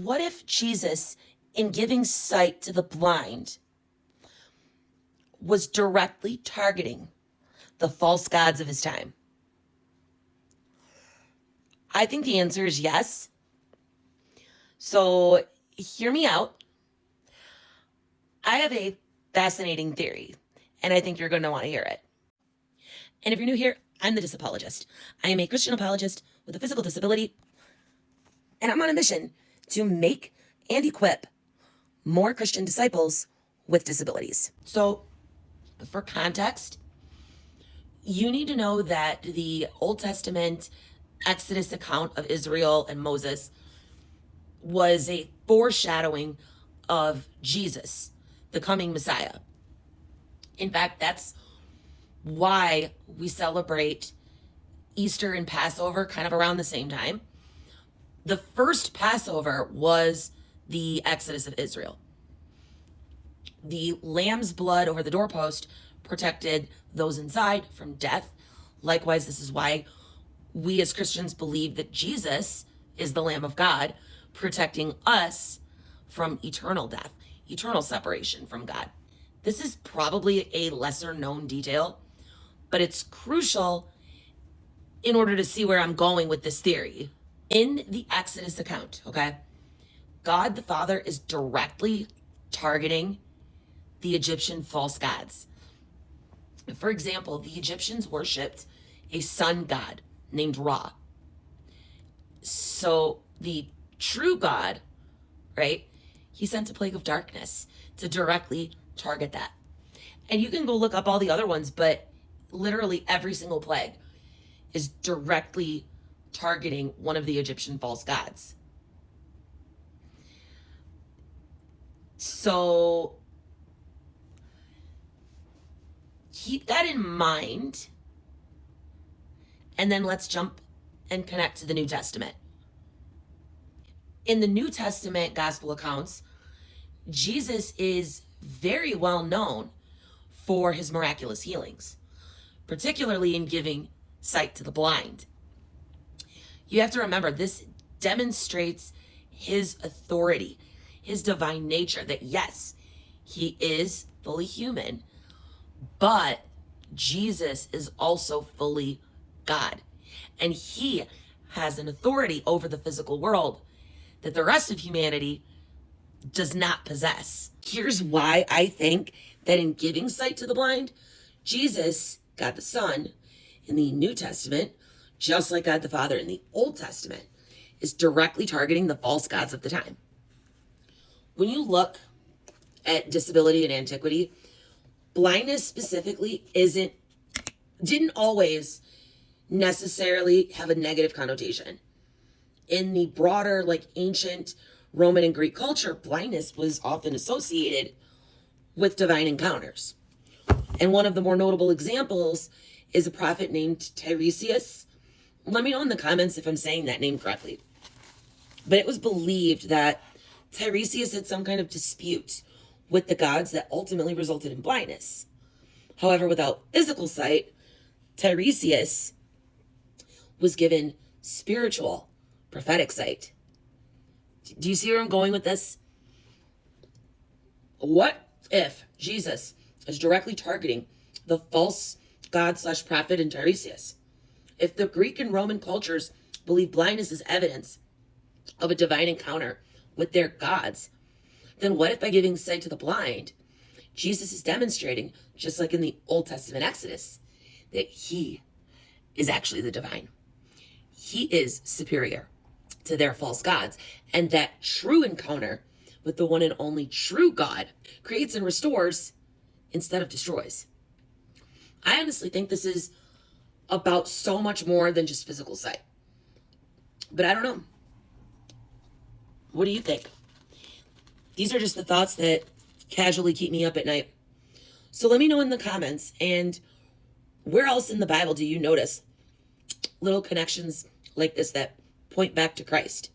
what if Jesus, in giving sight to the blind, was directly targeting the false gods of his time? I think the answer is yes. So hear me out. I have a fascinating theory, and I think you're going to want to hear it. And if you're new here, I'm the disapologist. I am a Christian apologist with a physical disability, and I'm on a mission to make and equip more Christian disciples with disabilities. So, for context, you need to know that the Old Testament Exodus account of Israel and Moses was a foreshadowing of Jesus, the coming Messiah. In fact, that's why we celebrate Easter and Passover kind of around the same time. The first Passover was the Exodus of Israel. The lamb's blood over the doorpost protected those inside from death. Likewise, this is why we as Christians believe that Jesus is the Lamb of God, protecting us from eternal death, eternal separation from God. This is probably a lesser known detail, but it's crucial in order to see where I'm going with this theory. In the Exodus account, okay, God the Father is directly targeting the Egyptian false gods. For example, the Egyptians worshipped a sun god named Ra. So the true God, right, he sent a plague of darkness to directly target that. And you can go look up all the other ones, but literally every single plague is directly targeting one of the Egyptian false gods. So keep that in mind, and then let's jump and connect to the New Testament. In the New Testament gospel accounts, Jesus is very well known for his miraculous healings, particularly in giving sight to the blind. You have to remember, this demonstrates his authority, his divine nature, that yes, he is fully human, but Jesus is also fully God. And he has an authority over the physical world that the rest of humanity does not possess. Here's why I think that in giving sight to the blind, Jesus, God the Son, in the New Testament, just like God the Father in the Old Testament, is directly targeting the false gods of the time. When you look at disability in antiquity, blindness specifically didn't always necessarily have a negative connotation. In the broader, like ancient Roman and Greek culture, blindness was often associated with divine encounters. And one of the more notable examples is a prophet named Tiresias. Let me know in the comments if I'm saying that name correctly. But it was believed that Tiresias had some kind of dispute with the gods that ultimately resulted in blindness. However, without physical sight, Tiresias was given spiritual, prophetic sight. Do you see where I'm going with this? What if Jesus is directly targeting the false god / prophet in Tiresias? If the Greek and Roman cultures believe blindness is evidence of a divine encounter with their gods, then what if by giving sight to the blind, Jesus is demonstrating, just like in the Old Testament Exodus, that he is actually the divine. He is superior to their false gods, and that true encounter with the one and only true God creates and restores instead of destroys. I honestly think this is about so much more than just physical sight. But I don't know. What do you think? These are just the thoughts that casually keep me up at night. So let me know in the comments. And where else in the Bible do you notice little connections like this that point back to Christ?